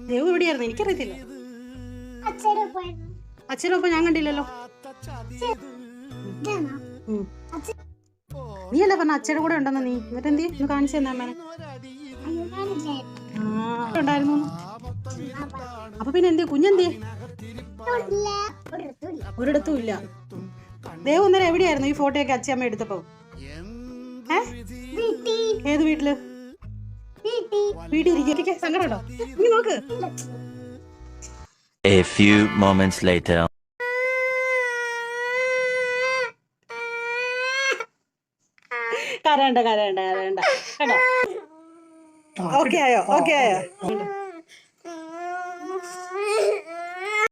ദേവു എവിടെയായിരുന്നു? എനിക്കറിയത്തില്ല. അച്ഛനൊപ്പം ഞാൻ കണ്ടില്ലല്ലോ. നീ അല്ലേ പറഞ്ഞ അച്ഛയുടെ കൂടെ ഉണ്ടെന്ന്? നീ എന്നിട്ട് എന്തി ഒന്ന് കാണിച്ചു തന്നെ അമ്മേനെ. ഉണ്ടായിരുന്നു. അപ്പൊ പിന്നെ എന്തിയ കുഞ്ഞെന്തിയെ? ഒരിടത്തും ഇല്ല. ദേവു അന്നേരം എവിടെയായിരുന്നു ഈ ഫോട്ടോയൊക്കെ അച്ഛയമ്മ എടുത്തപ്പോ? ഏത് വീട്ടില്? വീട്ടിൽ ഇരിക്കുക. സങ്കടമുണ്ടോ? നീ നോക്ക്. A few moments later. കരണ്ട കേട്ടോ. ഓക്കെ ആയോ?